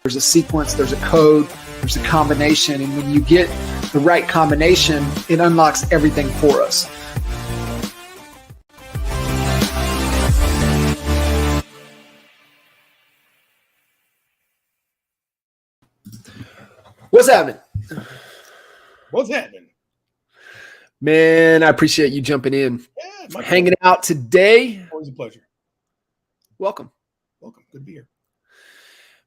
There's a sequence, there's a code, there's a combination. And when you get the right combination, it unlocks everything for us. What's happening? What's happening? Man, I appreciate you jumping in. Yeah, hanging out today. Always a pleasure. Welcome. Welcome. Good to be here.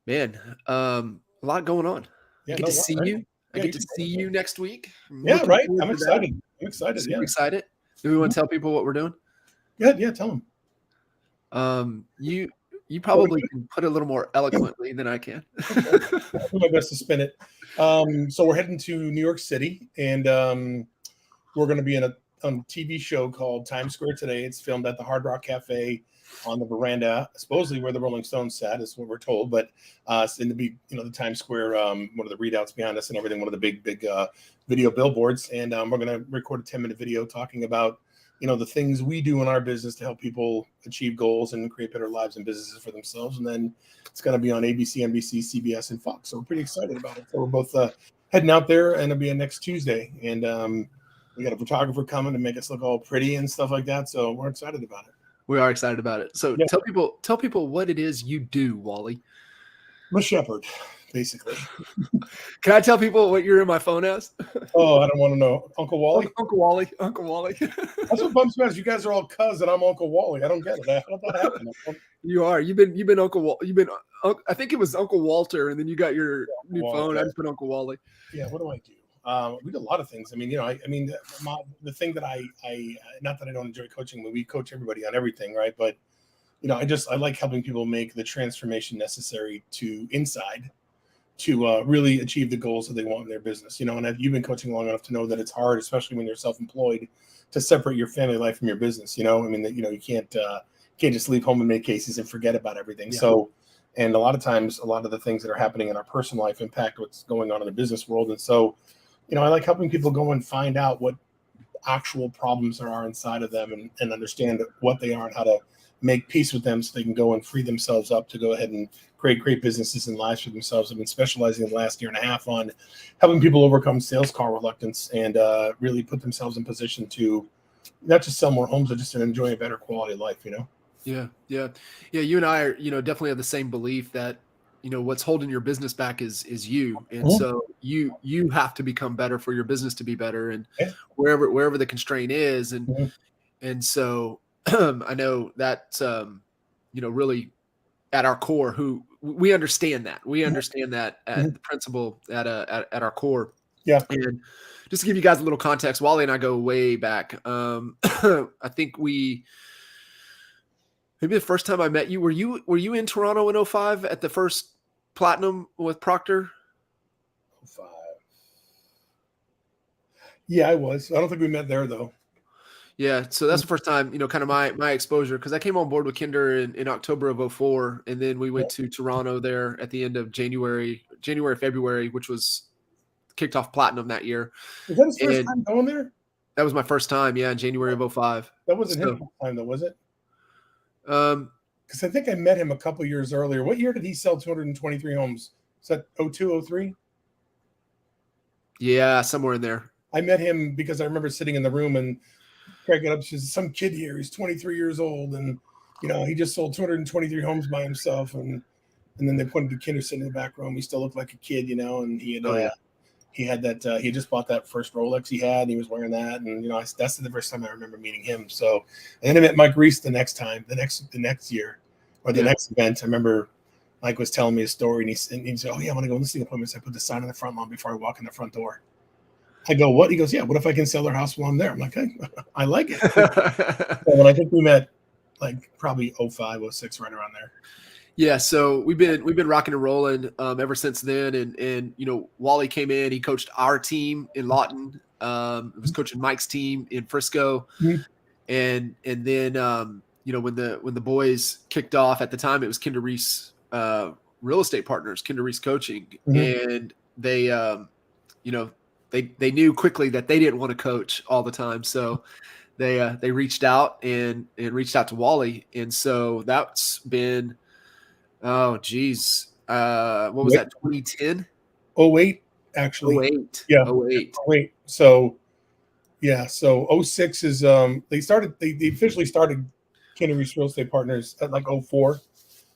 Man, a lot going on. Yeah, I get to see right? you. Yeah, I get to see you next week. Yeah, right. I'm excited. I'm excited. Super Yeah. excited. Do we want to tell people what we're doing? Yeah, tell them. You probably can put it a little more eloquently than I can. Okay. I'll do my best to spin it. So we're heading to New York City, and we're going to be in a TV show called Times Square today. It's filmed at the Hard Rock Cafe on the veranda, supposedly where the Rolling Stones sat, is what we're told. But it's in the the Times Square, one of the readouts behind us and everything, one of the big video billboards. And we're going to record a 10-minute video talking about the things we do in our business to help people achieve goals and create better lives and businesses for themselves. And then it's going to be on ABC, NBC, CBS, and Fox. So we're pretty excited about it. So we're both heading out there, and it'll be next Tuesday. And we got a photographer coming to make us look all pretty and stuff like that. So we're excited about it. We are excited about it. So yeah. Tell people what it is you do, Wally. I'm a shepherd, basically. Can I tell people what you're in my phone as? Oh, I don't want to know. Uncle Wally? Uncle Wally. That's what bumps me out. You guys are all cuz and I'm Uncle Wally. I don't get it. How did that happen? You are. You've been Uncle Wally. I think it was Uncle Walter, and then you got your new phone. I just put Uncle Wally. Yeah, what do I do? We do a lot of things. I mean, the thing that I not that I don't enjoy coaching, but we coach everybody on everything, right? But I like helping people make the transformation necessary to really achieve the goals that they want in their business. And you've been coaching long enough to know that it's hard, especially when you're self-employed, to separate your family life from your business. You can't just leave home and make cases and forget about everything. Yeah. So, and a lot of times, a lot of the things that are happening in our personal life impact what's going on in the business world. And so, I like helping people go and find out what actual problems there are inside of them and understand what they are and how to make peace with them so they can go and free themselves up to go ahead and create great businesses and lives for themselves. I've been specializing in the last year and a half on helping people overcome sales call reluctance and really put themselves in position to not just sell more homes, but just to enjoy a better quality of life, Yeah. You and I are, definitely have the same belief that, what's holding your business back is you. And so you have to become better for your business to be better, and wherever the constraint is. And so I know that, really at our core, who we understand that at the principle at our core. Yeah. And just to give you guys a little context, Wally and I go way back. I think maybe the first time I met you, were you in Toronto in 2005 at the first Platinum with Proctor? 2005. Yeah, I was. I don't think we met there though. Yeah, so that's the first time, kind of my exposure, because I came on board with Kinder in October of 2004, and then we went to Toronto there at the end of January, February, which was kicked off Platinum that year. Was that his first time going there? That was my first time, yeah, in January of 2005. That wasn't his first time though, was it? Because I think I met him a couple years earlier. What year did he sell 223 homes? Is that 02, 03? Yeah, somewhere in there. I met him because I remember sitting in the room and Craig got up. She's some kid here. He's 23 years old, and he just sold 223 homes by himself. And then they pointed to Kinder sitting in the back room. He still looked like a kid, and he had he had that. He just bought that first Rolex he had, and he was wearing that. And that's the first time I remember meeting him. So, and then I met Mike Reese the next year, or the next event. I remember Mike was telling me a story, and he said, "Oh yeah, I want to go listing appointments. I put the sign on the front lawn before I walk in the front door." I go, "What?" He goes, "Yeah, what if I can sell their house while I'm there?" I'm like, "Hey, I like it." So, and I think we met like probably 05, 06, right around there. Yeah, so we've been rocking and rolling ever since then, and Wally came in. He coached our team in Lawton. He was coaching Mike's team in Frisco, and then when the boys kicked off at the time, it was Kinder Reese Real Estate Partners, Kinder Reese Coaching, and they they knew quickly that they didn't want to coach all the time, so they reached out and reached out to Wally, and so that's been. Oh, geez. what was that? 2010? 08, actually. 08. Yeah. 08. 08. So yeah. So 06 is they officially started Kenny Reese Real Estate Partners at like 04.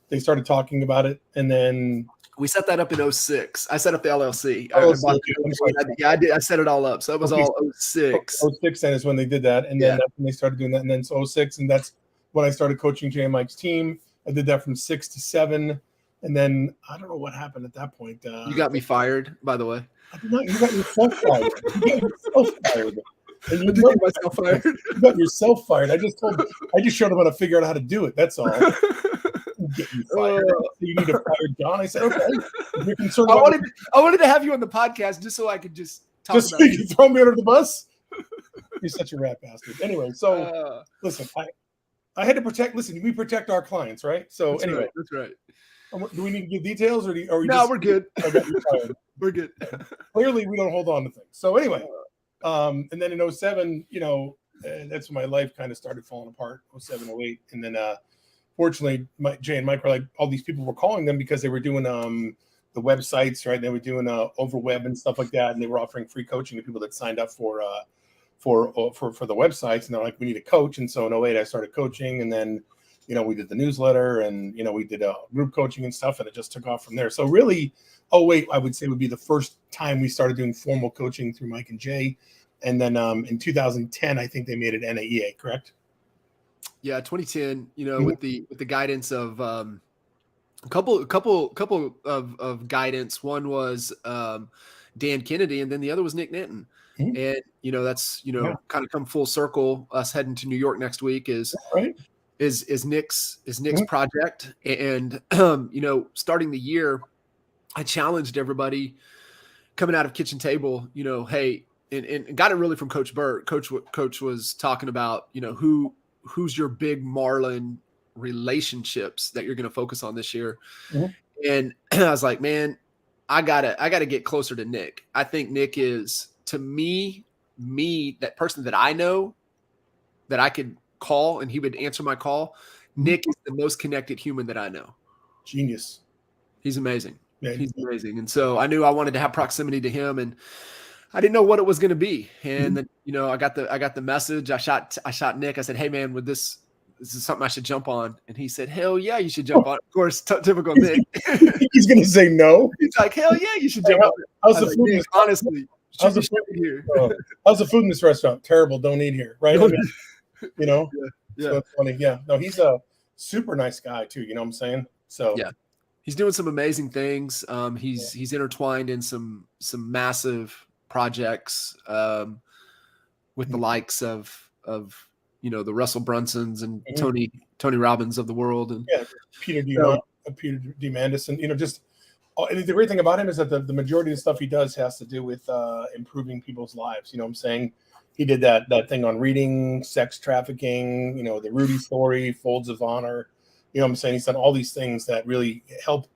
They started talking about it, and then we set that up in 06. I set up the LLC. I did. I set it all up. So it was all 06. 06 then is when they did that. And then that's when they started doing that. And then it's 06. And that's when I started coaching Jay and Mike's team. I did that from 6 to 7. And then I don't know what happened at that point. You got me fired, by the way. I did not. You got yourself fired. You got yourself fired. And you got myself fired. You got yourself fired. I just showed them how to figure out how to do it. That's all. Get you fired. You need to fire John. I said, okay. You're concerned I wanted to have you on the podcast just so I could just talk about so you can throw me under the bus. You're such a rat bastard. Anyway, so listen, I had to protect. Listen, we protect our clients, right? So anyway, that's right. Do we need to give details, or are we? No, we're good. We're good. Clearly, we don't hold on to things. So anyway, and then in 07, that's when my life kind of started falling apart. 07, 08, and then fortunately, Jay and Mike were like, all these people were calling them because they were doing the websites, right? They were doing over web and stuff like that, and they were offering free coaching to people that signed up for the websites. And they're like, we need a coach. And so in 08, I started coaching, and then we did the newsletter, and we did group coaching and stuff, and it just took off from there. So really, 08, I would say, would be the first time we started doing formal coaching through Mike and Jay. And then in 2010, I think they made it NAEA, correct? Yeah, 2010. With the guidance of a couple of guidance. One was Dan Kennedy, and then the other was Nick Ninten. And that's kind of come full circle. Us heading to New York next week is Nick's project. And starting the year, I challenged everybody coming out of Kitchen Table. Hey, and got it really from Coach Burt. Coach was talking about who's your big Marlin relationships that you're going to focus on this year. And I was like, man, I gotta get closer to Nick. I think Nick is, to me, that person that I know that I could call and he would answer my call. Nick is the most connected human that I know. Genius. He's amazing. Yeah, he's amazing. And so I knew I wanted to have proximity to him, and I didn't know what it was going to be. And then, I got the message. I shot Nick. I said, hey man, this is something I should jump on. And he said, hell yeah, you should jump on. Of course, typical Nick. He's going to say no. He's like, hell yeah, you should jump on. How's the food? Honestly, how's the food in this restaurant? Terrible. Don't eat here. Right. Yeah. So it's funny. Yeah. No, he's a super nice guy too. You know what I'm saying? So yeah. He's doing some amazing things. He's intertwined in some massive projects with the likes of the Russell Brunsons and Tony Robbins of the world, and Peter Diamandis, and just and the great thing about him is that the majority of the stuff he does has to do with improving people's lives. You know what I'm saying? He did that thing on reading, sex trafficking, the Rudy story, Folds of Honor. You know what I'm saying? He's done all these things that really help,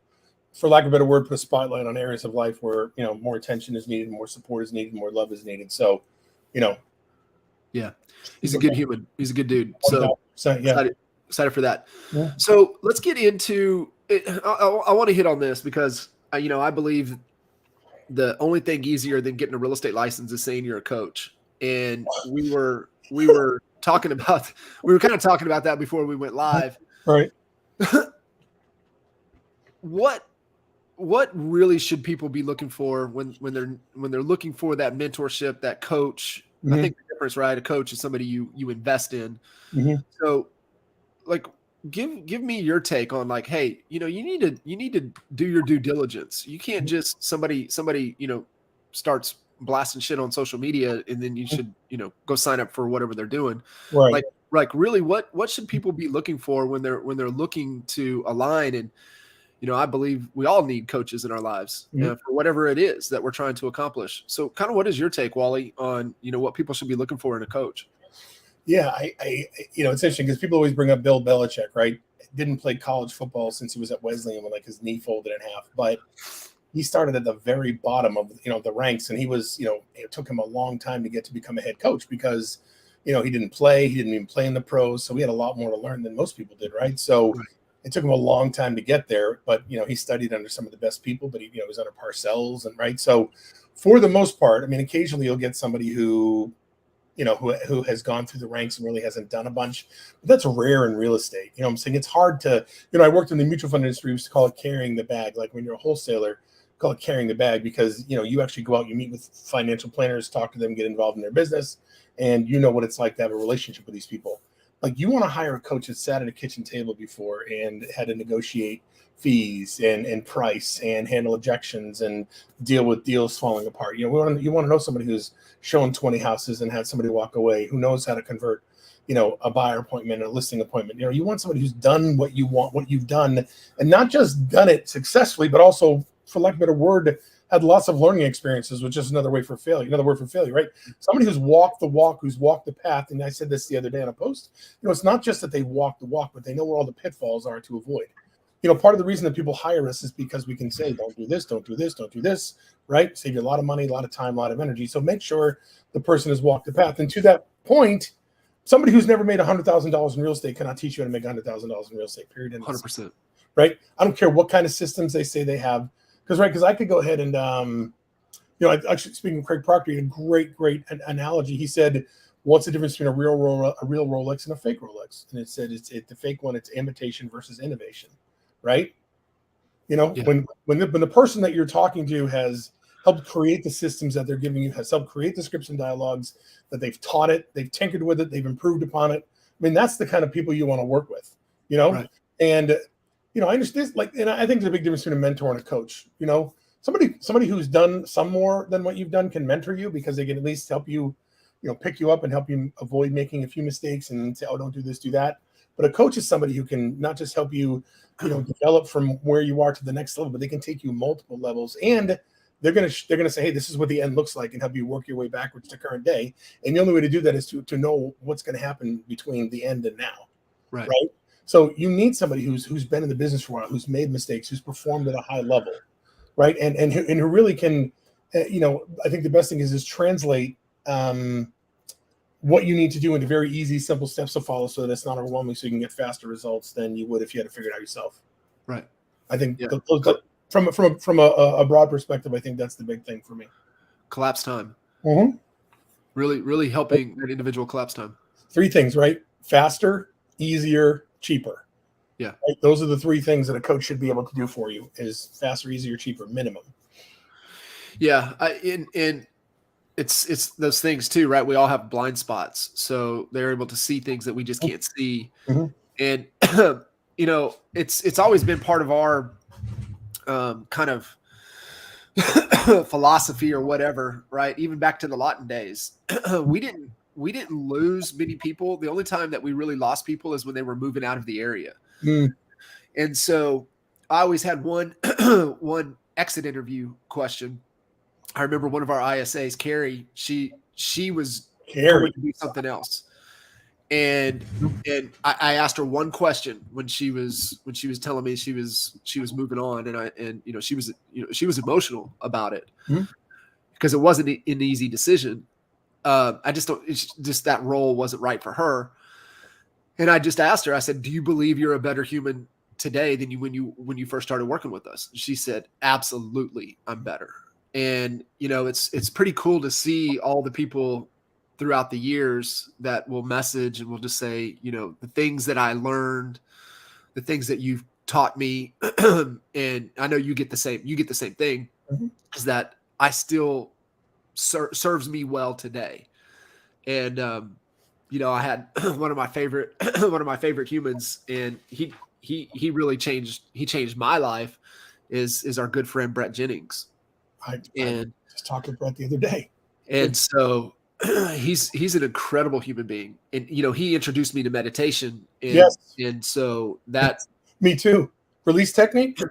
for lack of a better word, put a spotlight on areas of life where, more attention is needed, more support is needed, more love is needed. So, yeah, he's a good human. He's a good dude. So excited for that. Yeah. So let's get into it. I want to hit on this because, I believe the only thing easier than getting a real estate license is saying you're a coach. And we were kind of talking about that before we went live. Right. What really should people be looking for when they're looking for that mentorship, that coach? I think the difference, right? A coach is somebody you invest in. So, like, give me your take on, like, hey, you need to do your due diligence. You can't just somebody starts blasting shit on social media and then you should go sign up for whatever they're doing. Right. Like really, what should people be looking for when they're looking to align? And I believe we all need coaches in our lives for whatever it is that we're trying to accomplish. So kind of what is your take, Wally, on, what people should be looking for in a coach? Yeah, I it's interesting because people always bring up Bill Belichick, right? Didn't play college football since he was at Wesleyan when his knee folded in half, but he started at the very bottom of, the ranks. And he was, it took him a long time to get to become a head coach because, he didn't play. He didn't even play in the pros. So he had a lot more to learn than most people did, right? So It took him a long time to get there, but he studied under some of the best people, but he was under Parcells and right. So for the most part, I mean, occasionally you'll get somebody who who has gone through the ranks and really hasn't done a bunch. But that's rare in real estate. I'm saying it's hard to, I worked in the mutual fund industry. We used to call it carrying the bag. Like when you're a wholesaler, call it carrying the bag because, you actually go out, you meet with financial planners, talk to them, get involved in their business. And you know what it's like to have a relationship with these people. Like you want to hire a coach that sat at a kitchen table before and had to negotiate fees and price and handle objections and deal with deals falling apart. You want to know somebody who's shown 20 houses and had somebody walk away, who knows how to convert, a buyer appointment, a listing appointment. You want somebody who's done what you've done, and not just done it successfully, but also, for lack of a better word, had lots of learning experiences, which is another word for failure, right? Somebody who's walked the walk, who's walked the path. And I said this the other day on a post, it's not just that they walk the walk, but they know where all the pitfalls are to avoid. Part of the reason that people hire us is because we can say, don't do this, don't do this, don't do this, right? Save you a lot of money, a lot of time, a lot of energy. So make sure the person has walked the path. And to that point, somebody who's never made $100,000 in real estate cannot teach you how to make $100,000 in real estate, period. 100%. Right? I don't care what kind of systems they say they have. Because I could go ahead and, actually speaking of Craig Proctor, he had a great analogy. He said, what's the difference between a real Rolex and a fake Rolex? And it said, it's the fake one, it's imitation versus innovation. Right? When the person that you're talking to has helped create the systems that they're giving you, has helped create the scripts and dialogues, that they've taught it, they've tinkered with it, they've improved upon it. I mean, that's the kind of people you want to work with, Right. And I understand, and I think there's a big difference between a mentor and a coach. Somebody who's done some more than what you've done can mentor you because they can at least help you, pick you up and help you avoid making a few mistakes and say, oh, don't do this, do that. But a coach is somebody who can not just help you, develop from where you are to the next level, but they can take you multiple levels, and they're gonna say, hey, this is what the end looks like, and help you work your way backwards to current day. And the only way to do that is to know what's going to happen between the end and now, right? So you need somebody who's been in the business for a while, who's made mistakes, who's performed at a high level, right? And who really can, I think the best thing is translate what you need to do into very easy, simple steps to follow so that it's not overwhelming, so you can get faster results than you would if you had to figure it out yourself. Right. I think from a broad perspective, I think that's the big thing for me. Collapse time. Mm-hmm. Really, really helping that individual collapse time. 3 things, right? Faster, easier, cheaper. Yeah. Right? Those are the 3 things that a coach should be able to do for you: is faster, easier, cheaper, minimum. Yeah. And it's those things too, right? We all have blind spots. So they're able to see things that we just can't see. Mm-hmm. And, it's always been part of our kind of philosophy or whatever, right? Even back to the Lawton days, we didn't lose many people. The only time that we really lost people is when they were moving out of the area. Mm. And so I always had one exit interview question. I remember one of our ISAs, Carrie, she was going to do something else. And I asked her one question when she was telling me she was moving on, and she was emotional about it because it wasn't an easy decision. I just don't. It's just that role wasn't right for her. And I just asked her. I said, "Do you believe you're a better human today than when you first started working with us?" She said, "Absolutely, I'm better." And it's pretty cool to see all the people throughout the years that will message and will just say, the things that I learned, the things that you've taught me, and I know you get the same thing, is that I still serves me well today. And I had one of my favorite humans, and he really changed my life, is our good friend Brett Jennings. I just talked to Brett the other day. And so he's an incredible human being. And, he introduced me to meditation. And, yes. And so that. Me too. Release technique?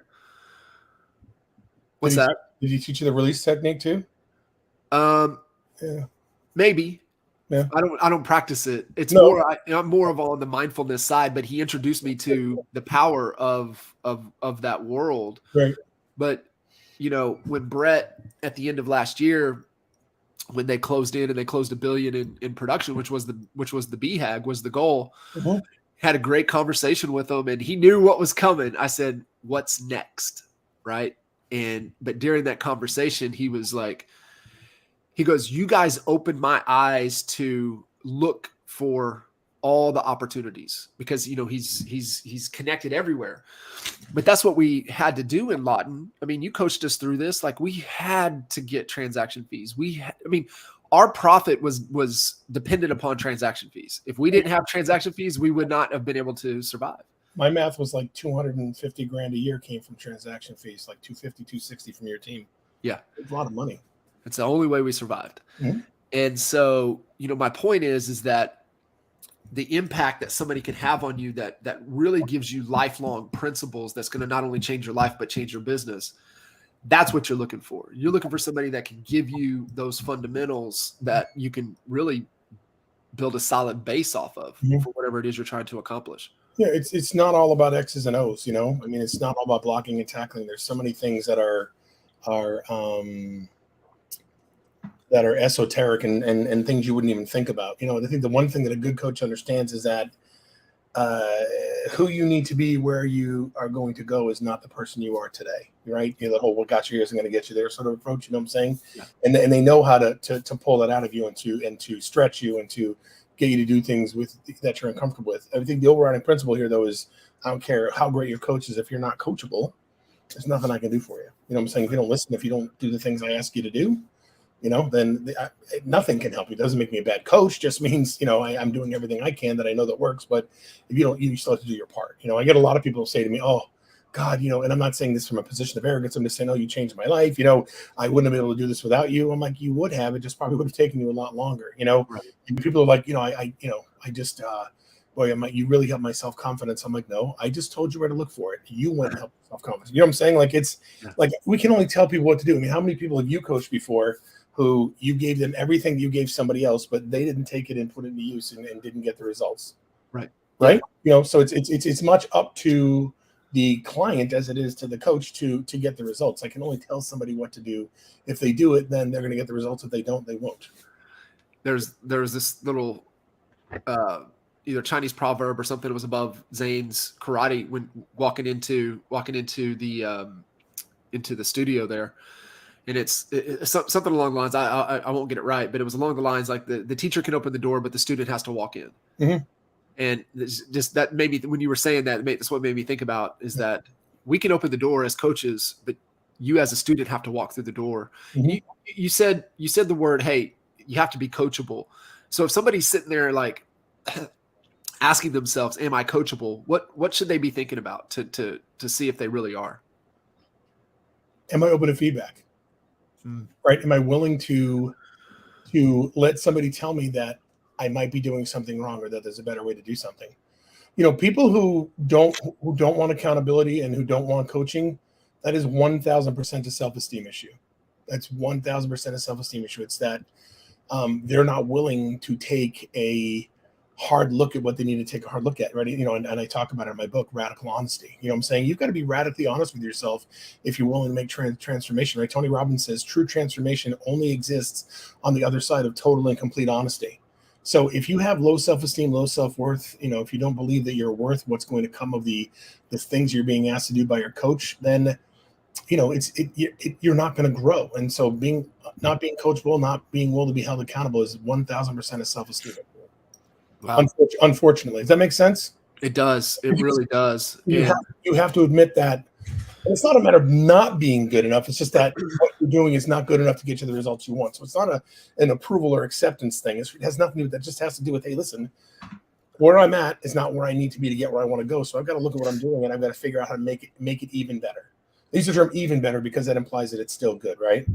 What's that? Did he teach you the release technique too? Yeah. Maybe. Yeah. I don't practice it. It's I'm more of on the mindfulness side, but he introduced me to the power of that world. Right. But when Brett at the end of last year, when they closed in and they closed $1 billion in production, which was the BHAG was the goal. Mm-hmm. had a great conversation with him, and he knew what was coming. I said, "What's next?" Right. But during that conversation, he was like, he goes, "You guys opened my eyes to look for all the opportunities," because, he's connected everywhere. But that's what we had to do in Lawton. I mean, you coached us through this. Like, we had to get transaction fees. Our profit was dependent upon transaction fees. If we didn't have transaction fees, we would not have been able to survive. My math was like 250 grand a year came from transaction fees, like 250, 260 from your team. Yeah. It's a lot of money. It's the only way we survived. Mm-hmm. And so, my point is that the impact that somebody can have on you that really gives you lifelong principles that's going to not only change your life, but change your business. That's what you're looking for. You're looking for somebody that can give you those fundamentals that you can really build a solid base off of for whatever it is you're trying to accomplish. Yeah, it's not all about X's and O's, it's not all about blocking and tackling. There's so many things that are esoteric and things you wouldn't even think about. I think the one thing that a good coach understands is that who you need to be, where you are going to go, is not the person you are today, right? The whole "what got you here isn't going to get you there" sort of approach. You know what I'm saying? Yeah. And they know how to pull that out of you and to stretch you and to get you to do things that you're uncomfortable with. I think the overriding principle here, though, is I don't care how great your coach is. If you're not coachable, there's nothing I can do for you. You know what I'm saying? If you don't listen, if you don't do the things I ask you to do, then nothing can help you. It doesn't make me a bad coach. Just means, I'm doing everything I can that I know that works. But if you don't, you still have to do your part. I get a lot of people say to me, "Oh, God," and I'm not saying this from a position of arrogance. I'm just saying, "Oh, you changed my life. I wouldn't have been able to do this without you." I'm like, "You would have. It just probably would have taken you a lot longer." Right. And people are like, you really helped my self-confidence. I'm like, "No, I just told you where to look for it. You went and helped self-confidence." You know what I'm saying? Like, it's like, we can only tell people what to do. I mean, how many people have you coached before who you gave them everything you gave somebody else, but they didn't take it and put it into use and didn't get the results? Right. So it's much up to the client as it is to the coach to get the results. I can only tell somebody what to do. If they do it, then they're going to get the results. If they don't, they won't. There's this little either Chinese proverb or something that was above Zane's karate when walking into the studio there. And it's something along the lines, I won't get it right, but it was along the lines like the teacher can open the door, but the student has to walk in. Mm-hmm. And just that maybe when you were saying that's what made me think about is that we can open the door as coaches, but you as a student have to walk through the door. Mm-hmm. You said the word, "Hey, you have to be coachable." So if somebody's sitting there like asking themselves, "Am I coachable?" What should they be thinking about to see if they really are? Am I open to feedback? Right? Am I willing to let somebody tell me that I might be doing something wrong or that there's a better way to do something? People who don't want accountability and who don't want coaching, that is 1,000% a self-esteem issue. That's 1,000% a self-esteem issue. It's that they're not willing to take a hard look at what they need to take a hard look at, right? And I talk about it in my book, Radical Honesty. I'm saying you've got to be radically honest with yourself if you're willing to make transformation, right? Tony Robbins says true transformation only exists on the other side of total and complete honesty. So if you have low self-esteem, low self-worth, if you don't believe that you're worth what's going to come of the things you're being asked to do by your coach, then you're not going to grow. And so not being coachable, not being willing to be held accountable is 1,000% of self-esteem. Wow. Unfortunately, does that make sense? It does. It really does. You have to admit that. And it's not a matter of not being good enough. It's just that what you're doing is not good enough to get you the results you want. So it's not an approval or acceptance thing. It has nothing to do with that. It just has to do with, hey, listen, where I'm at is not where I need to be to get where I want to go. So I've got to look at what I'm doing and I've got to figure out how to make it even better. I use the term even better because that implies that it's still good, right?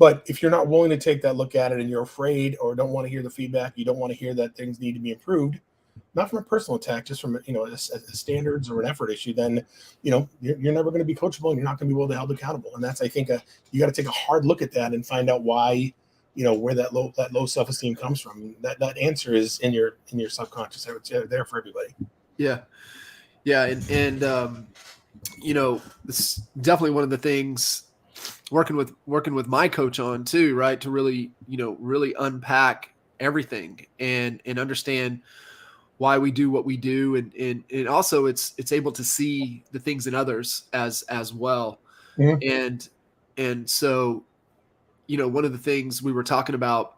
But if you're not willing to take that look at it and you're afraid or don't want to hear the feedback, you don't want to hear that things need to be improved, not from a personal attack, just from a standards or an effort issue, then you're never going to be coachable and you're not going to be able to be held accountable. And that's, I think, you got to take a hard look at that and find out why, where that low self-esteem comes from. That answer is in your subconscious. It's there for everybody. Yeah, and it's definitely one of the things working with my coach on too, right? To really unpack everything and understand why we do what we do. And also it's able to see the things in others as well. Mm-hmm. And so, one of the things we were talking about,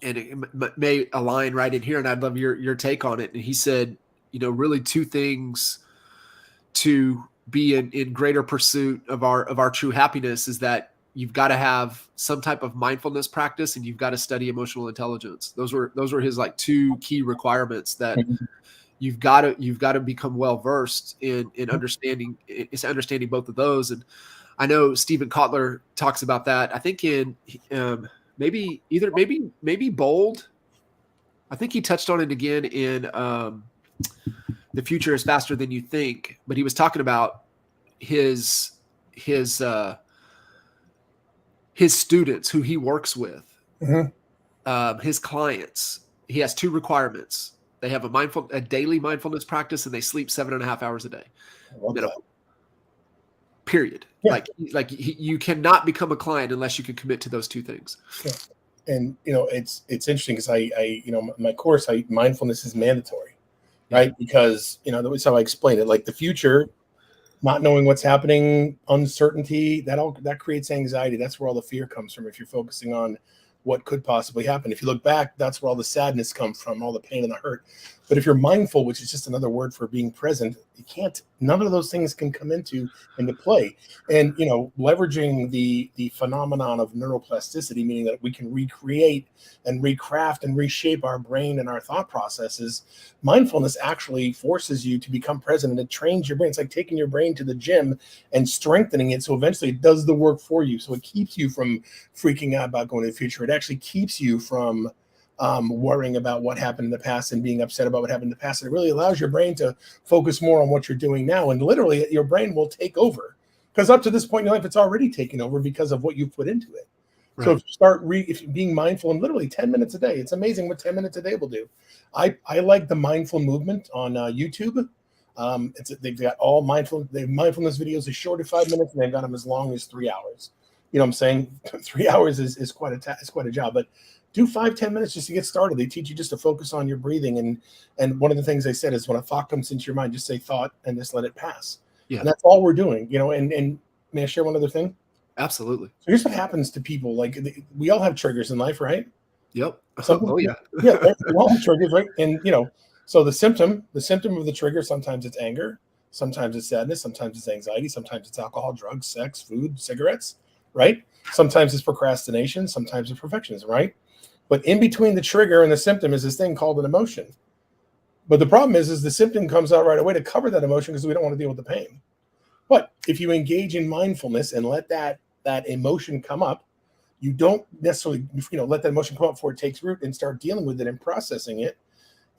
and it may align right in here, and I'd love your take on it. And he said, really two things to be in greater pursuit of our true happiness is that you've got to have some type of mindfulness practice, and you've got to study emotional intelligence. Those were his like two key requirements that you've got to become well versed in understanding. It's understanding both of those. And I know Stephen Kotler talks about that. I think in maybe Bold. I think he touched on it again in The Future is Faster Than You Think, but he was talking about his students who he works with, his clients. He has two requirements. They have a daily mindfulness practice, and they sleep 7.5 hours a day. Period. Yeah. You cannot become a client unless you can commit to those two things. Yeah. And it's interesting because I my course, mindfulness is mandatory, right? Because that's how I explain it. Like the future, not knowing what's happening, uncertainty, that creates anxiety. That's where all the fear comes from. If you're focusing on what could possibly happen, if you look back, that's where all the sadness comes from, all the pain and the hurt. But if you're mindful, which is just another word for being present, none of those things can come into play. And leveraging the phenomenon of neuroplasticity, meaning that we can recreate and recraft and reshape our brain and our thought processes. Mindfulness actually forces you to become present, and it trains your brain. It's like taking your brain to the gym and strengthening it, so eventually it does the work for you. So it keeps you from freaking out about going to the future. It actually keeps you from worrying about what happened in the past and being upset about what happened in the past. It really allows your brain to focus more on what you're doing now, and literally your brain will take over, because up to this point in your life, it's already taken over because of what you've put into it. Right. So if you start if you're being mindful, and literally 10 minutes a day, it's amazing what 10 minutes a day will do. I like the mindful movement on YouTube. They've got all mindfulness videos as short as 5 minutes, and they've got them as long as 3 hours. You know what I'm saying? 3 hours is quite a job, but do 5-10 minutes just to get started. They teach you just to focus on your breathing. And one of the things they said is when a thought comes into your mind, just say thought and just let it pass. Yeah. And that's all we're doing, and may I share one other thing? Absolutely. So here's what happens to people. Like we all have triggers in life, right? Yep. Yeah. We all have triggers, right? And so the symptom of the trigger, sometimes it's anger, sometimes it's sadness, sometimes it's anxiety, sometimes it's alcohol, drugs, sex, food, cigarettes, right? Sometimes it's procrastination, sometimes it's perfectionism, right? But in between the trigger and the symptom is this thing called an emotion. But the problem is the symptom comes out right away to cover that emotion because we don't want to deal with the pain. But if you engage in mindfulness and let that emotion come up, you don't necessarily let that emotion come up before it takes root and start dealing with it and processing it.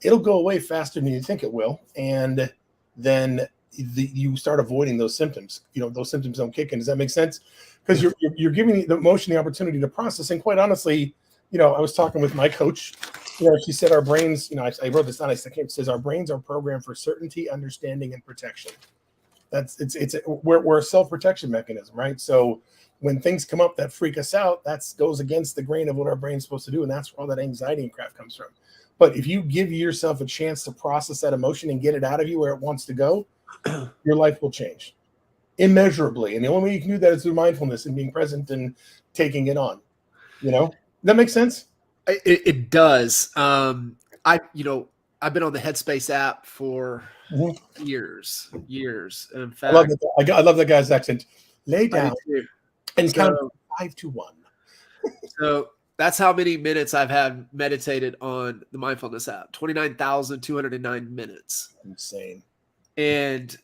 It'll go away faster than you think it will, and then you start avoiding those symptoms. Those symptoms don't kick in. Does that make sense? Because you're giving the emotion the opportunity to process. And quite honestly, I was talking with my coach. She said our brains. I wrote this down. It says our brains are programmed for certainty, understanding, and protection. We're a self-protection mechanism, right? So when things come up that freak us out, that goes against the grain of what our brain's supposed to do, and that's where all that anxiety and crap comes from. But if you give yourself a chance to process that emotion and get it out of you where it wants to go, your life will change immeasurably. And the only way you can do that is through mindfulness and being present and taking it on. That makes sense? It does. I've been on the Headspace app for years. In fact, I love that guy's accent. Lay down and count 5 to 1. So that's how many minutes I've had meditated on the mindfulness app. 29,209 minutes. Insane. And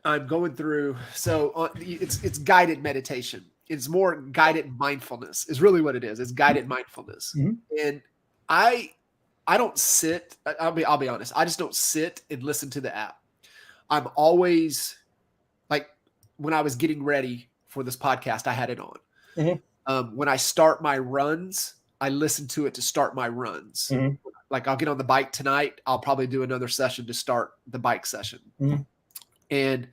I'm going through. So it's guided meditation. It's more guided mindfulness is really what it is. It's guided mindfulness. And I don't sit. I'll be honest. I just don't sit and listen to the app. I'm always like when I was getting ready for this podcast, I had it on. When I start my runs, I listen to it to start my runs. Like I'll get on the bike tonight. I'll probably do another session to start the bike session. And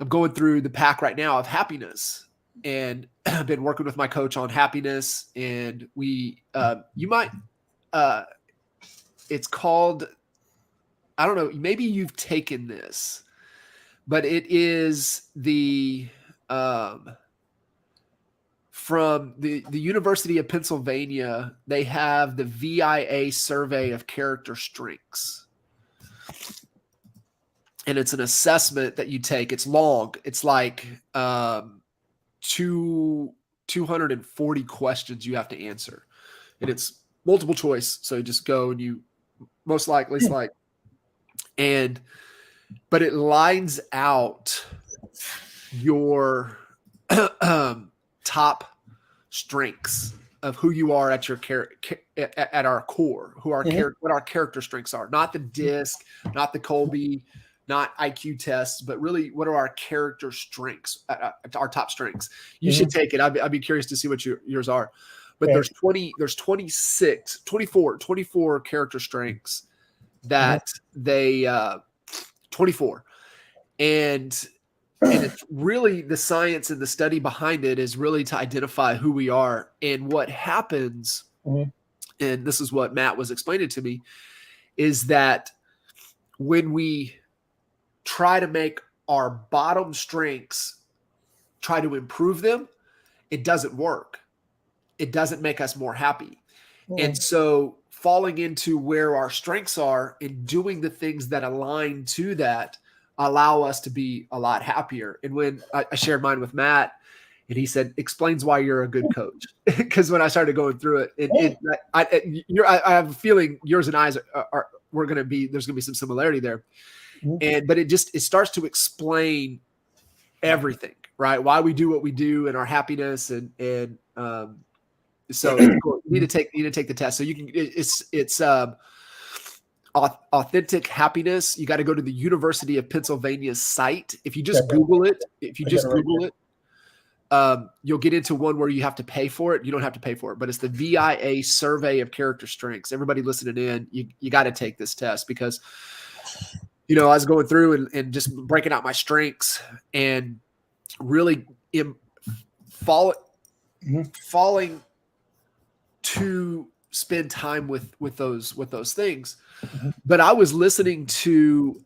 I'm going through the pack right now of happiness. And I've been working with my coach on happiness. And we, you might called, I don't know, maybe you've taken this, but it is the from the University of Pennsylvania. They have the VIA survey of character strengths. And it's an assessment that you take. It's long. It's like 240 questions you have to answer. And it's multiple choice. So you just go and you most likely select. But it lines out your top strengths of who you are at your at our core, what our character strengths are, not the DISC, not the Colby, not IQ tests, but really what are our character strengths, our top strengths. You should take it. I'd be curious to see what yours are. But there's 24 character strengths that they 24. And it's really the science and the study behind it is really to identify who we are. And what happens, and this is what Matt was explaining to me, is that when we try to make our bottom strengths, try to improve them, it doesn't work. It doesn't make us more happy. And so falling into where our strengths are and doing the things that align to that allow us to be a lot happier. And when I shared mine with Matt, and he said, explains why you're a good coach. Because when I started going through it, I have a feeling yours and I's there's going to be some similarity there. But it starts to explain everything, right? Why we do what we do and our happiness. So you need to take the test. So you can, it's authentic happiness. You got to go to the University of Pennsylvania's site. If you just Google it, you'll get into one where you have to pay for it. You don't have to pay for it, but it's the VIA survey of character strengths. Everybody listening in, you got to take this test because, I was going through and just breaking out my strengths and really falling to spend time with those things. But I was listening to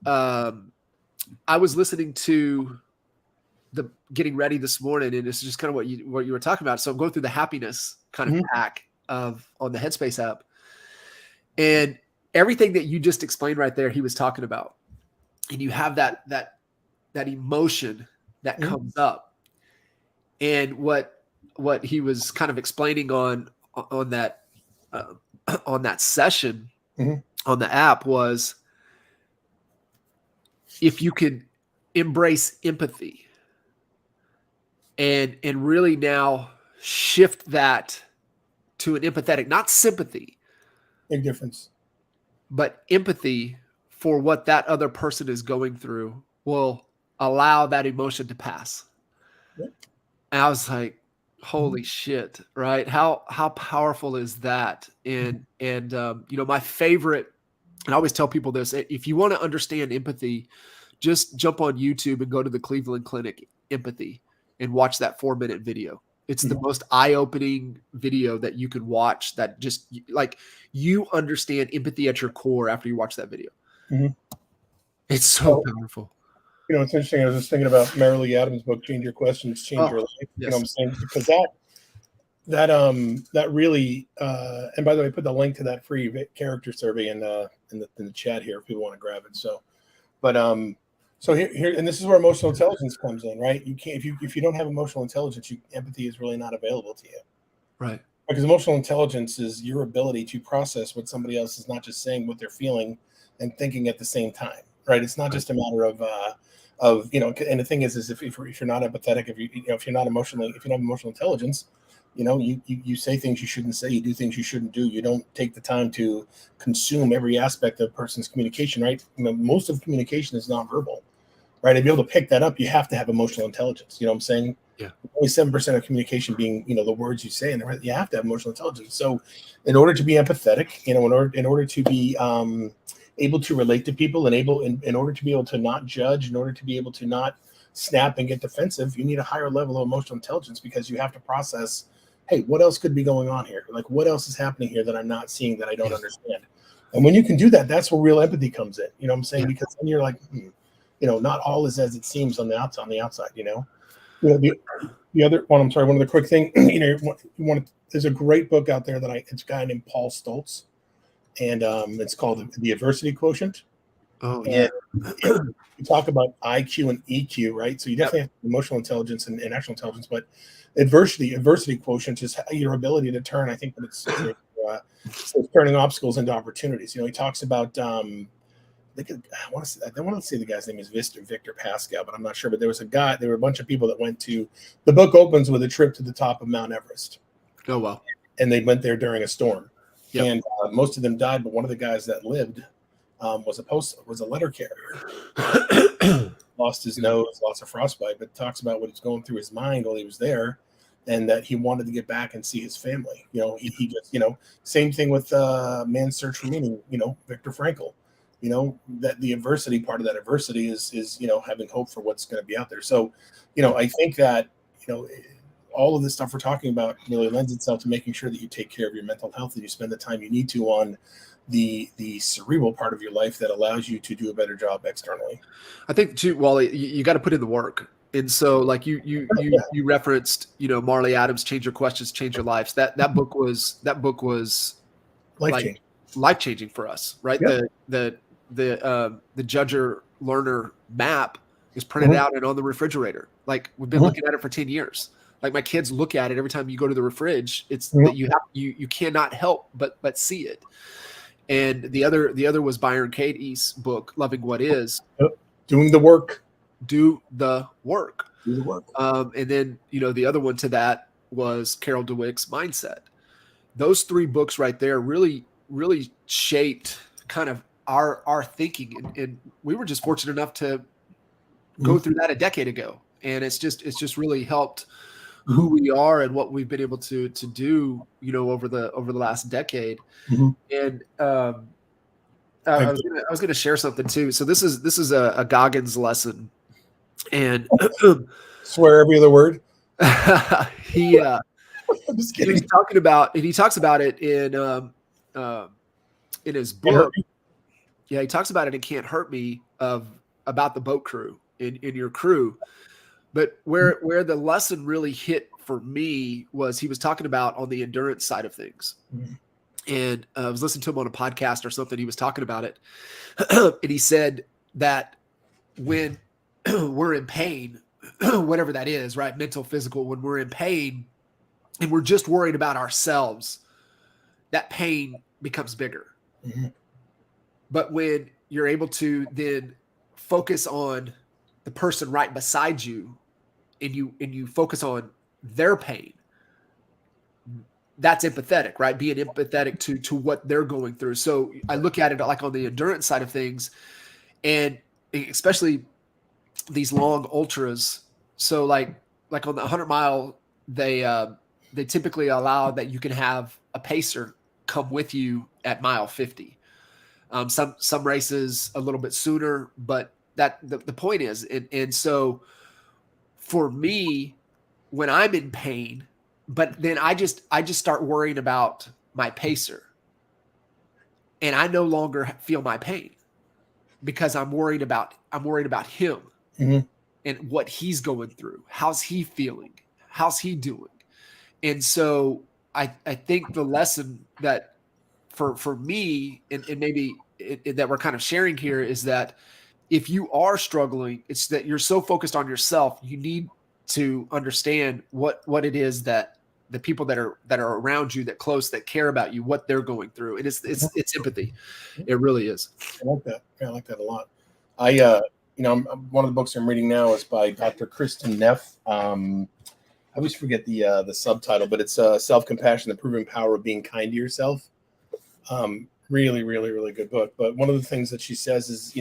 the getting ready this morning, and it's just kind of what you were talking about. So I'm going through the happiness kind of pack on the Headspace app, and everything that you just explained right there, he was talking about, and you have that emotion that comes up, and what he was kind of explaining on that session on the app was if you could embrace empathy and really now shift that to an empathetic, not sympathy, big difference, but empathy for what that other person is going through will allow that emotion to pass. And I was like, holy shit, right? How powerful is that? And my favorite, and I always tell people this, if you want to understand empathy, just jump on YouTube and go to the Cleveland Clinic Empathy and watch that 4-minute video. It's the most eye-opening video that you can watch that just like you understand empathy at your core after you watch that video. It's so powerful. It's interesting. I was just thinking about Marilee Adams' book, Change Your Questions, Change Your Life. Yes. You know what I'm saying? Because that really, and by the way, I put the link to that free character survey in the chat here if people want to grab it. So, but so here, and this is where emotional intelligence comes in, right? You can't if you don't have emotional intelligence, empathy is really not available to you, right? Because emotional intelligence is your ability to process what somebody else is not just saying, what they're feeling and thinking at the same time, right? It's not just a matter of and the thing is if you're not empathetic, if you're not emotional intelligence, you say things you shouldn't say, you do things you shouldn't do, you don't take the time to consume every aspect of a person's communication, right? Most of communication is nonverbal, right? To be able to pick that up, you have to have emotional intelligence. You know what I'm saying? Yeah. Only 7% of communication being, the words you say, and you have to have emotional intelligence. So in order to be empathetic, in order to be able to relate to people and in order to be able to not judge, in order to be able to not snap and get defensive, you need a higher level of emotional intelligence because you have to process, hey, what else could be going on here? Like, what else is happening here that I'm not seeing, that I don't understand? And when you can do that, that's where real empathy comes in. You know what I'm saying? Because then you're like, not all is as it seems on the outside. The other one, one of the quick thing, there's a great book out there it's a guy named Paul Stoltz, and it's called The Adversity Quotient. Oh yeah. And you talk about IQ and EQ, right? So you definitely have emotional intelligence and actual intelligence, but adversity quotient is your ability to turn. I think that it's turning obstacles into opportunities. He talks about I want to say the guy's name is Victor Pascal, but I'm not sure. But there were a bunch of people that went to. The book opens with a trip to the top of Mount Everest. Oh wow! And they went there during a storm, and most of them died. But one of the guys that lived was a letter carrier. Lost his nose, lots of frostbite, but talks about what was going through his mind while he was there, and that he wanted to get back and see his family. He just same thing with Man's Search for Meaning. Viktor Frankl. That the adversity part of that adversity is having hope for what's going to be out there. So, I think that all of this stuff we're talking about really lends itself to making sure that you take care of your mental health and you spend the time you need to on the cerebral part of your life that allows you to do a better job externally. I think too, Wally, you got to put in the work. And so like you referenced, Marley Adams, Change Your Questions, Change Your Lives. That book was life-changing for us, right? Yep. The Judger Learner map is printed out and on the refrigerator. Like we've been looking at it for 10 years. Like my kids look at it every time you go to the fridge. It's that you cannot help but see it. And the other was Byron Katie's book, Loving What Is. Doing the work. Do the work. Do the work. And then, the other one to that was Carol Dweck's Mindset. Those three books right there really, really shaped kind of our thinking. And we were just fortunate enough to go through that a decade ago. And it's just really helped who we are and what we've been able to do, over the last decade. And I was going to share something too. So this is a Goggins lesson, and swear every other word. He I'm just kidding. He's talking about, and he talks about it in his book. Yeah, he talks about it in Can't Hurt Me about the boat crew in your crew. But where the lesson really hit for me was he was talking about on the endurance side of things. And I was listening to him on a podcast or something. He was talking about it. And he said that when we're in pain, whatever that is, right? Mental, physical, when we're in pain and we're just worried about ourselves, that pain becomes bigger. But when you're able to then focus on the person right beside you and you focus on their pain, that's empathetic, right? Being empathetic to what they're going through. So I look at it like on the endurance side of things, and especially these long ultras. So like on the 100-mile, they typically allow that you can have a pacer come with you at mile 50. Some races a little bit sooner, but that the point is, and so for me, when I'm in pain, but then I just start worrying about my pacer, and I no longer feel my pain because I'm worried about him and what he's going through. How's he feeling? How's he doing? And so I think the lesson that for me and maybe that we're kind of sharing here is that if you are struggling, it's that you're so focused on yourself. You need to understand what it is that the people that are around you, that close, that care about you, what they're going through. And it's empathy. It really is. I like that. Yeah, I like that a lot. One of the books I'm reading now is by Dr. Kristen Neff. I always forget the subtitle, but it's Self-Compassion, the Proven Power of Being Kind to Yourself. Really, really, really good book. But one of the things that she says is,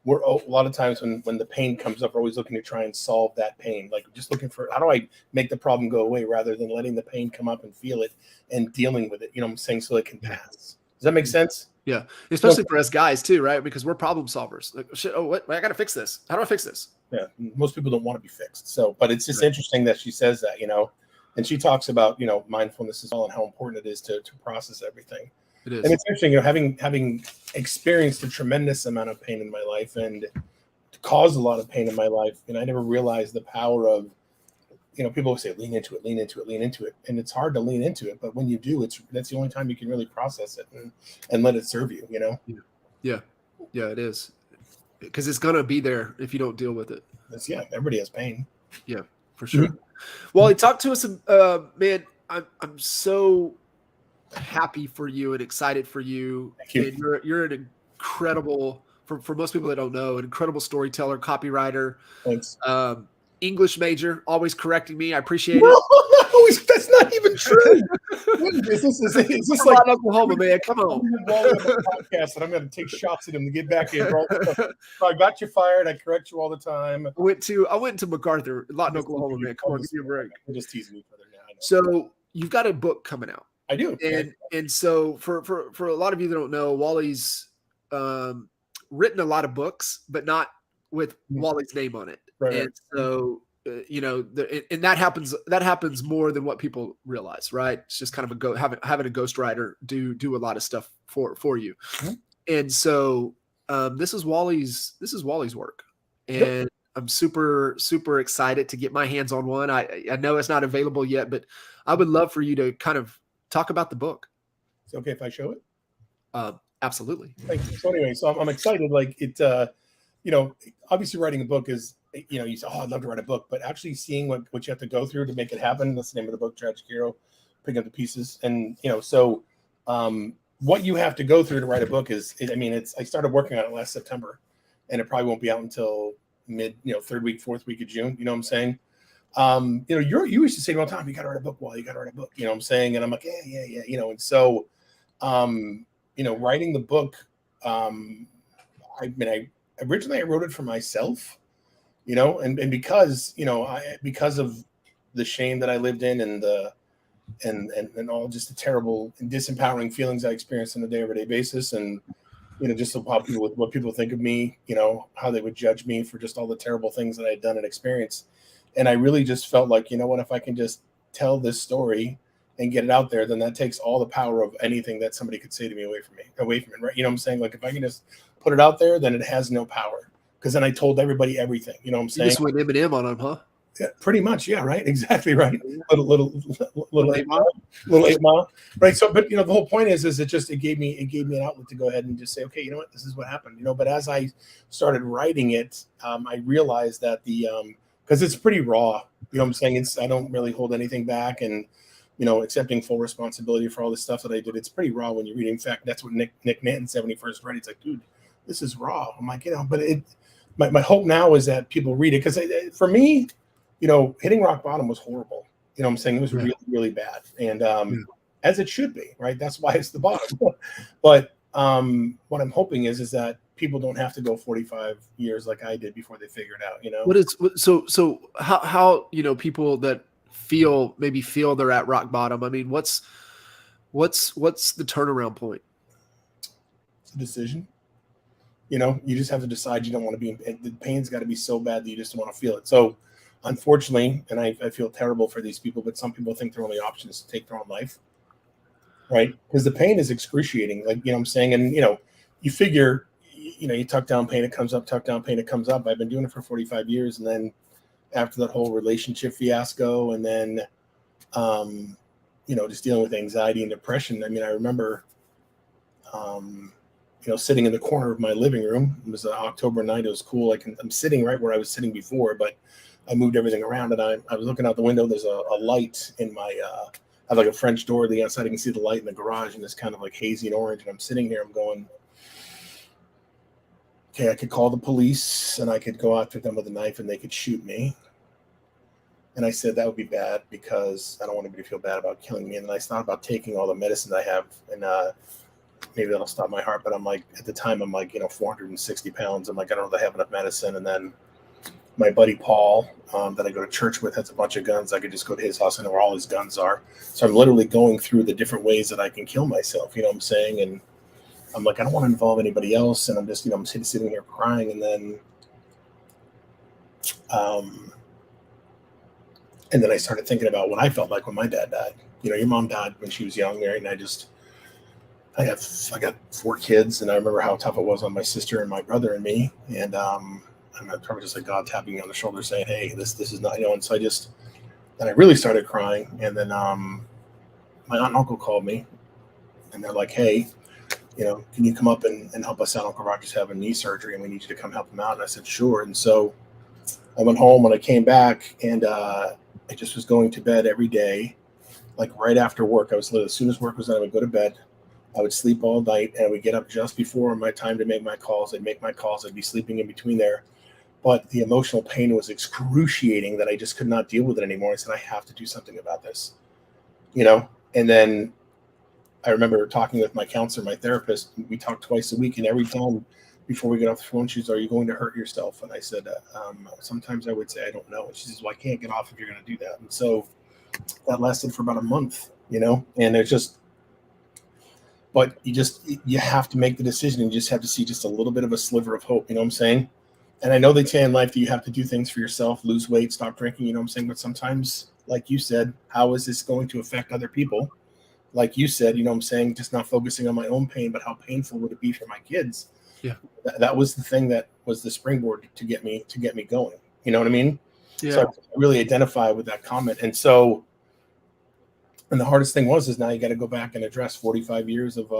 we're a lot of times when the pain comes up, we're always looking to try and solve that pain. Like just looking for, how do I make the problem go away rather than letting the pain come up and feel it and dealing with it, what I'm saying, so it can pass. Does that make sense? Yeah. Especially for us guys too, right? Because we're problem solvers. Like, shit, what? I got to fix this. How do I fix this? Yeah. Most people don't want to be fixed. So, but it's just interesting that she says that, and she talks about, mindfulness as well and how important it is to process everything. It is. And it's interesting, having experienced a tremendous amount of pain in my life and caused a lot of pain in my life, and I never realized the power of, people say lean into it, lean into it, lean into it, and it's hard to lean into it, but when you do, that's the only time you can really process it and let it serve you. Yeah, it is, because it's gonna be there if you don't deal with it. Everybody has pain. Yeah, for sure. Wally, talk to us, man. I'm so happy for you and excited for you. Thank you. And you're an incredible, for most people that don't know, an incredible storyteller, copywriter. Thanks. English major, always correcting me. I appreciate it. No, that's not even true. Is this like Oklahoma, man? Come on. Wally on the podcast, and I'm going to take shots at him to get back in. I got you fired. I correct you all the time. I went to MacArthur, Lawton, Oklahoma, man. Come on, give me a break. We're just teasing each other now. So you've got a book coming out. I do. And so for a lot of you that don't know, Wally's written a lot of books, but not with Wally's name on it. Right. And so and that happens more than what people realize, right? It's just kind of having a ghostwriter do a lot of stuff for you. Mm-hmm. And so this is Wally's work, and I'm super, super excited to get my hands on one. I know it's not available yet, but I would love for you to kind of talk about the book. Is it okay if I show it? Absolutely. Thank you. So anyway, I'm excited. Like it, obviously writing a book is, you say, oh, I'd love to write a book, but actually seeing what you have to go through to make it happen. That's the name of the book, Tragic Hero, Picking Up the Pieces. And, what you have to go through to write a book I started working on it last September, and it probably won't be out until third week, fourth week of June. You know what I'm saying? You used to say all the time, you got to write a book, Wally, you got to write a book, you know what I'm saying? And I'm like, yeah. And so, writing the book, originally I wrote it for myself, and because, because of the shame that I lived in and all just the terrible and disempowering feelings I experienced on a everyday basis. And, just what people think of me, how they would judge me for just all the terrible things that I had done and experienced. And I really just felt like, if I can just tell this story and get it out there, then that takes all the power of anything that somebody could say to me away from it, right? You know what I'm saying? Like if I can just put it out there, then it has no power, because then I told everybody everything. You know what I'm saying? You just went Eminem on them, huh? Yeah, pretty much. Yeah, right. Exactly right. Little 8 Mile. Right. So, but the whole point is it gave me an outlet to go ahead and just say, okay, you know what, this is what happened. But as I started writing it, I realized that because it's pretty raw. You know what I'm saying? I don't really hold anything back, and accepting full responsibility for all the stuff that I did. It's pretty raw when you read it. In fact, that's what Nick Ninten said when he first read it. It's like, dude, this is raw. I'm like, but my hope now is that people read it, because for me, hitting rock bottom was horrible. You know what I'm saying? It was really, really bad. And as it should be, right? That's why it's the bottom. But what I'm hoping is that people don't have to go 45 years like I did before they figure it out, So how people that feel they're at rock bottom, I mean, what's the turnaround point? It's a decision. You just have to decide you don't want to be in, the pain's got to be so bad that you just don't want to feel it. So unfortunately, and I feel terrible for these people, but some people think their only option is to take their own life, right? Because the pain is excruciating, like, what I'm saying? And, you figure, you tuck down pain, it comes up, tuck down pain, it comes up. I've been doing it for 45 years. And then after that whole relationship fiasco, and then, just dealing with anxiety and depression. I mean, I remember, sitting in the corner of my living room. It was an October night. It was cool. I'm sitting right where I was sitting before, but I moved everything around, and I was looking out the window. There's a light in my, I have like a French door on the outside. I can see the light in the garage, and it's kind of like hazy and orange. And I'm sitting here, I'm going, okay, I could call the police and I could go after them with a knife and they could shoot me. And I said, that would be bad, because I don't want anybody to feel bad about killing me. And I thought about taking all the medicine I have, and maybe that'll stop my heart. But I'm like, at the time, I'm like, 460 pounds. I'm like, I don't know if I have enough medicine. And then my buddy Paul, that I go to church with, has a bunch of guns. I could just go to his house. I know where all his guns are. So I'm literally going through the different ways that I can kill myself. You know what I'm saying? And I'm like, I don't want to involve anybody else. And I'm just, I'm sitting here crying. And then I started thinking about what I felt like when my dad died. Your mom died when she was young, right? And I got 4 kids, and I remember how tough it was on my sister and my brother and me. And I'm probably just like God tapping me on the shoulder saying, "Hey, this is not," And so I really started crying. And then my aunt and uncle called me, and they're like, "Hey, can you come up and help us out? Uncle Roger's having knee surgery, and we need you to come help him out." And I said, "Sure." And so I went home. When I came back, and I just was going to bed every day, like right after work. As soon as work was done, I would go to bed. I would sleep all night, and I would get up just before my time to make my calls. I'd make my calls. I'd be sleeping in between there. But the emotional pain was excruciating that I just could not deal with it anymore. I said, I have to do something about this, And then I remember talking with my counselor, my therapist. We talked twice a week, and every time before we get off the phone, she says, "Are you going to hurt yourself?" And I said, "Sometimes I would say I don't know." And she says, "Well, I can't get off if you're going to do that." And so that lasted for about a month, and it's just, but you have to make the decision, and you just have to see just a little bit of a sliver of hope. You know what I'm saying? And I know they say in life that you have to do things for yourself, lose weight, stop drinking, you know what I'm saying? But sometimes, like you said, how is this going to affect other people? Like you said, you know what I'm saying? Just not focusing on my own pain, but how painful would it be for my kids? Yeah. That was the thing that was the springboard to get me going. You know what I mean? Yeah. So I really identify with that comment. And so, and the hardest thing is now you got to go back and address 45 years of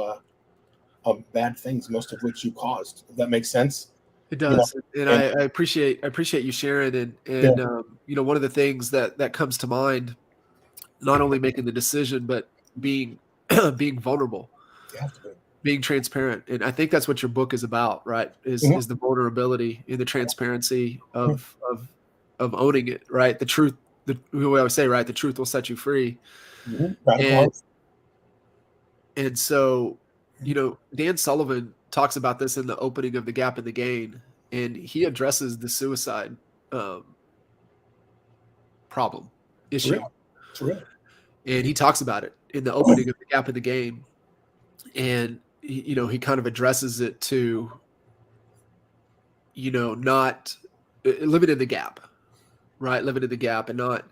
bad things, most of which you caused. If that makes sense. It does. And I appreciate you sharing. And one of the things that comes to mind, not only making the decision, but being vulnerable, being transparent. And I think that's what your book is about, right? Is the vulnerability and the transparency of owning it, right? The truth, we always say, right? The truth will set you free. And so, Dan Sullivan talks about this in the opening of The Gap in the Gain, and he addresses the suicide problem issue. It's real. And he talks about it in the opening of The Gap in the Gain. And, he kind of addresses it to, not living in the gap, right? Living in the gap and not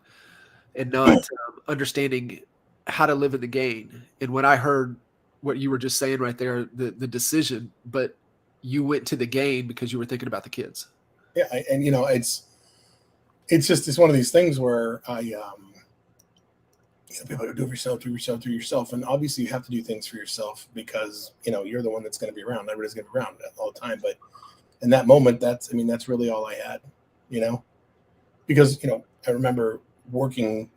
understanding how to live in the gain. And when I heard what you were just saying right there, the decision, but you went to the gain because you were thinking about the kids. Yeah. And, it's one of these things where people do it yourself. And obviously you have to do things for yourself because, you're the one that's going to be around. Everybody's going to be around all the time. But in that moment, that's really all I had, because, I remember working,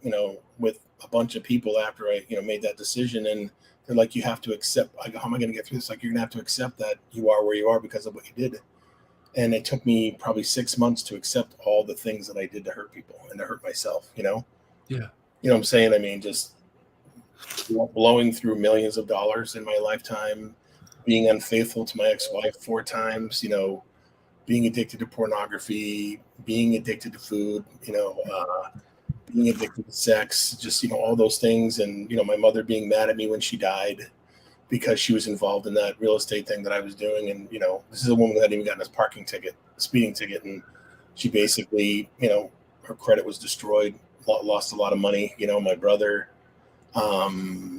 with a bunch of people after I, made that decision, and they're like, you have to accept, like, how am I going to get through this? Like, you're gonna have to accept that you are where you are because of what you did. And it took me probably 6 months to accept all the things that I did to hurt people and to hurt myself, Yeah. You know what I'm saying? I mean, just blowing through millions of dollars in my lifetime, being unfaithful to my ex-wife 4 times, being addicted to pornography, being addicted to food, being addicted to sex, just, all those things. And, my mother being mad at me when she died because she was involved in that real estate thing that I was doing. And, this is a woman that hadn't even gotten a speeding ticket. And she basically, her credit was destroyed, lost a lot of money, my brother,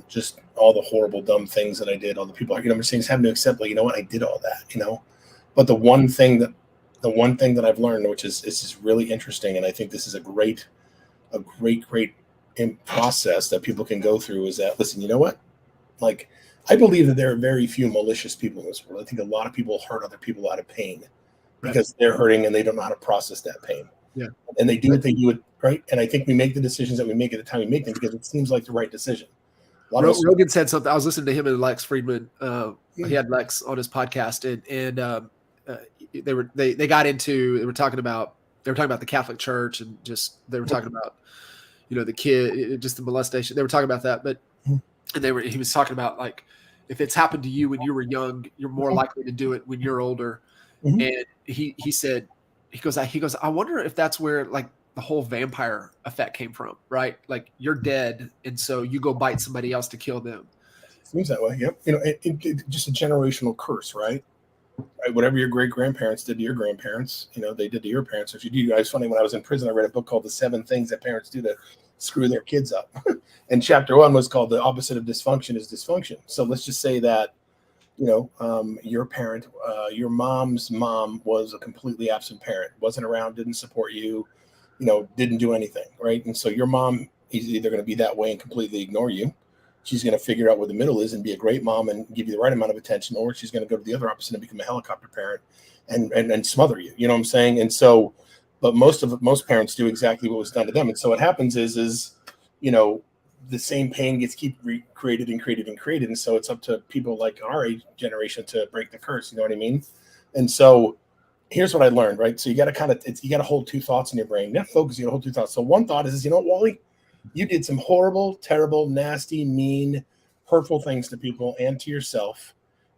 just all the horrible, dumb things that I did, all the people, I'm saying, having to accept, like, I did all that, but the one thing that I've learned, which is just really interesting, and I think this is a great process that people can go through, is that, listen, you know what? Like, I believe that there are very few malicious people in this world. I think a lot of people hurt other people out of pain because they're hurting and they don't know how to process that pain. Yeah. And they do it, right? And I think we make the decisions that we make at the time we make them because it seems like the right decision. Rogan said something. I was listening to him and Lex Friedman. He had Lex on his podcast, and they got into, they were talking about the Catholic Church, and just they were talking about the kid, just the molestation. They were talking about that, but he was talking about, like, if it's happened to you when you were young, you're more likely to do it when you're older. And he said, he goes, I wonder if that's where, like, the whole vampire effect came from, right? Like, you're dead, and so you go bite somebody else to kill them. Seems that way. Yep. It just a generational curse, right? Right? Whatever your great grandparents did to your grandparents, they did to your parents. If you do, it's funny. When I was in prison, I read a book called "The 7 Things That Parents Do to Screw Their Kids Up," and chapter 1 was called "The Opposite of Dysfunction is Dysfunction." So let's just say that your parent, your mom's mom was a completely absent parent, wasn't around, didn't support you, didn't do anything, right? And so your mom is either going to be that way and completely ignore you. She's going to figure out where the middle is and be a great mom and give you the right amount of attention, or she's going to go to the other opposite and become a helicopter parent and smother you. You know what I'm saying? And so, but most parents do exactly what was done to them. And so what happens is the same pain gets created and created and created. And so it's up to people like our age generation to break the curse. You know what I mean? And so here's what I learned, right? So you got to hold two thoughts in your brain. Not focus, you got to hold two thoughts. So one thought is, you know what, Wally? You did some horrible, terrible, nasty, mean, hurtful things to people and to yourself.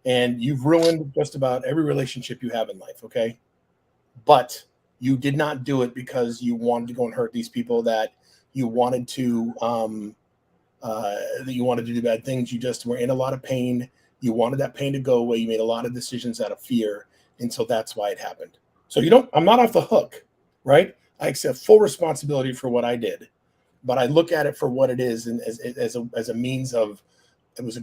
And you've ruined just about every relationship you have in life, okay? But you did not do it because you wanted to go and hurt these people, that you wanted to do bad things. You just were in a lot of pain. You wanted that pain to go away. You made a lot of decisions out of fear. And so that's why it happened. So I'm not off the hook, right? I accept full responsibility for what I did, but I look at it for what it is, and as a means of, I was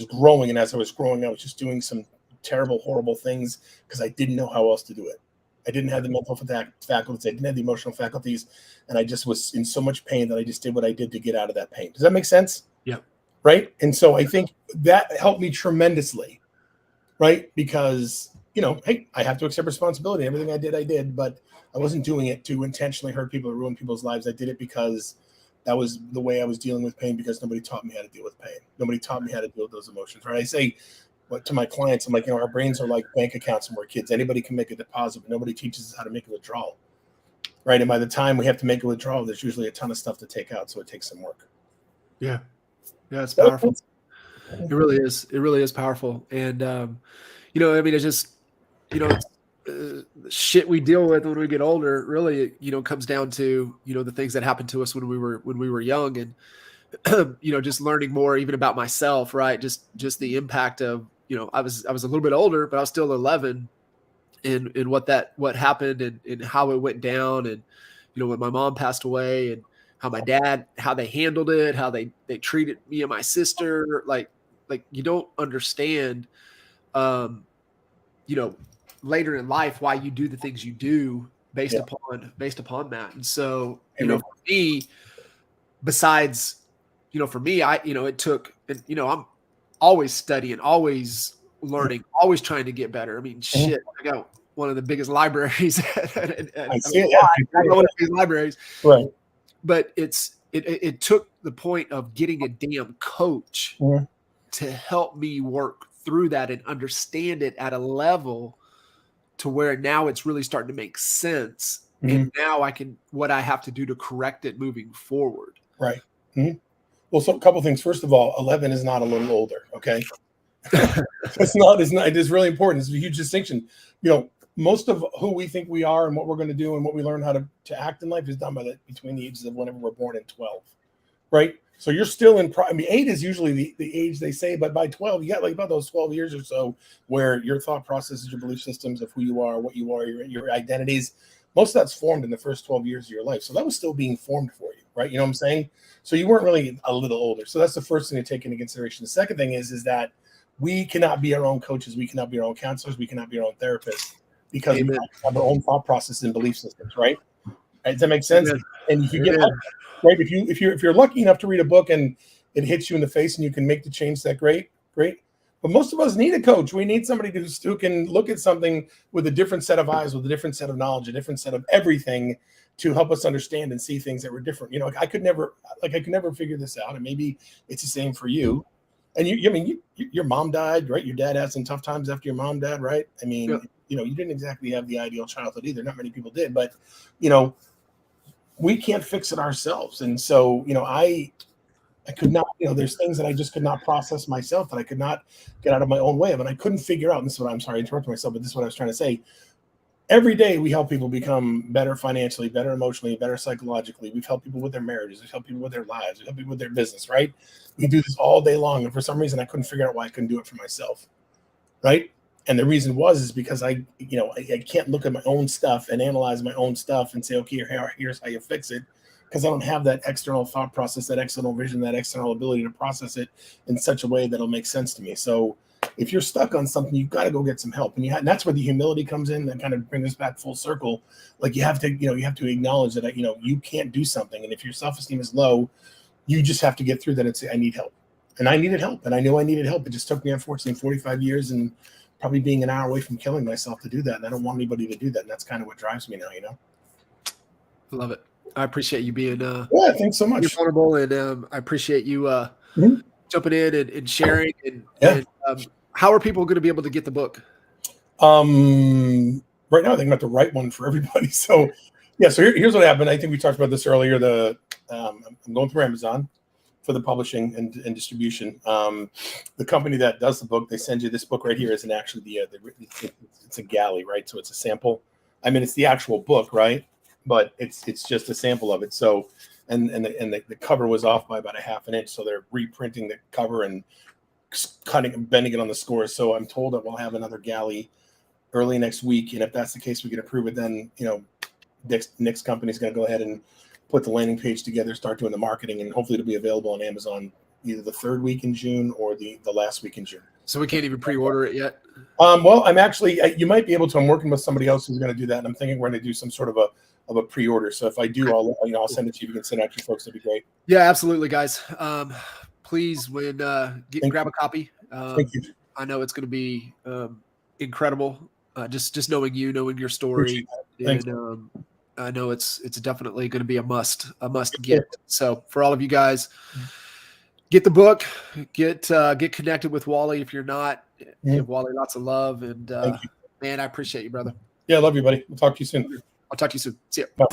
growing. And as I was growing, I was just doing some terrible, horrible things because I didn't know how else to do it. I didn't have the mental faculties. I didn't have the emotional faculties. And I just was in so much pain that I just did what I did to get out of that pain. Does that make sense? Yeah. Right. And so I think that helped me tremendously. Right. Because, hey, I have to accept responsibility. Everything I did, but I wasn't doing it to intentionally hurt people or ruin people's lives. I did it because that was the way I was dealing with pain, because nobody taught me how to deal with pain. Nobody taught me how to deal with those emotions. Right. I say, but to my clients, I'm like, our brains are like bank accounts when we're kids. Anybody can make a deposit, but nobody teaches us how to make a withdrawal. Right. And by the time we have to make a withdrawal, there's usually a ton of stuff to take out. So it takes some work. Yeah. Yeah. It's powerful. It really is. It really is powerful. And, it's just, shit we deal with when we get older, really, comes down to, the things that happened to us when we were young, and, just learning more even about myself, right? Just the impact of, I was a little bit older, but I was still 11, and what happened and how it went down, and, when my mom passed away, and how my dad, how they handled it, how they treated me and my sister, like you don't understand, later in life why you do the things you do based upon that. And so, for me, besides, for me, it took, and, I'm always studying, always learning, always trying to get better. I mean, shit, I got one of the biggest libraries. I see it. Yeah. One of these libraries. Right. But it took the point of getting a damn coach to help me work through that and understand it at a level to where now it's really starting to make sense. And now what I have to do to correct it moving forward. Right. Well, so a couple things. First of all, 11 is not a little older. Okay. It's not. It is really important. It's a huge distinction. Most of who we think we are and what we're going to do and what we learn how to act in life is done between the ages of whenever we're born and 12. Right. So you're still in, 8 is usually the age they say, but by 12, you got like about those 12 years or so where your thought processes, your belief systems of who you are, what you are, your identities, most of that's formed in the first 12 years of your life. So that was still being formed for you, right? You know what I'm saying? So you weren't really a little older. So that's the first thing to take into consideration. The second thing is that we cannot be our own coaches. We cannot be our own counselors. We cannot be our own therapists, because we have our own thought process and belief systems, right? Does that make sense? Amen. And if you get right, if you're lucky enough to read a book and it hits you in the face and you can make the change, that great. But most of us need a coach. We need somebody who can look at something with a different set of eyes, with a different set of knowledge, a different set of everything, to help us understand and see things that were different. I could never figure this out, and maybe it's the same for you. And your mom died, right? Your dad had some tough times after your mom died, right? I mean, you didn't exactly have the ideal childhood either. Not many people did, but we can't fix it ourselves. And so, I could not, there's things that I just could not process myself, that I could not get out of my own way of, and I couldn't figure out. And this is what I'm sorry, I interrupted myself, but this is what I was trying to say. Every day we help people become better financially, better emotionally, better psychologically. We've helped people with their marriages. We've helped people with their lives. We've helped people with their business, right? We do this all day long. And for some reason, I couldn't figure out why I couldn't do it for myself, right? And the reason is because I can't look at my own stuff and analyze my own stuff and say, okay, here's how you fix it. Because I don't have that external thought process, that external vision, that external ability to process it in such a way that'll make sense to me. So if you're stuck on something, you've got to go get some help. And that's where the humility comes in, and kind of bring us back full circle. Like you have to acknowledge that, you can't do something. And if your self-esteem is low, you just have to get through that and say, I need help. And I needed help. And I knew I needed help. It just took me, unfortunately, 45 years and probably being an hour away from killing myself to do that. And I don't want anybody to do that. And that's kind of what drives me now, Love it. I appreciate you being yeah, thanks so much. vulnerable, and I appreciate you jumping in and sharing. And how are people going to be able to get the book? Right now, I think I'm about to write one for everybody. So here's what happened. I think we talked about this earlier. I'm going through Amazon for the publishing and distribution. The company that does the book, they send you this book right here. Isn't actually it's a galley, right? So it's a sample. I mean, it's the actual book, right? But it's just a sample of it. So and the cover was off by about a half an inch. So they're reprinting the cover and cutting and bending it on the scores. So I'm told that we'll have another galley early next week. And if that's the case, we can approve it. Then, next company's going to go ahead and put the landing page together, start doing the marketing, and hopefully it'll be available on Amazon either the third week in June or the last week in June. So we can't even pre-order it yet? Well, I'm actually, you might be able to. I'm working with somebody else who's going to do that. And I'm thinking we're going to do some sort of a pre-order. So if I do, I'll send it to you. You can send it out to your folks. That'd be great. Yeah, absolutely, guys. Please, grab a copy. Thank you. I know it's going to be incredible. Just knowing you, knowing your story, and I know it's definitely going to be a must get. So for all of you guys, get the book, get connected with Wally if you're not. Give Wally lots of love, and man, I appreciate you, brother. Yeah, I love you, buddy. We'll talk to you soon. I'll talk to you soon. See ya. Bye.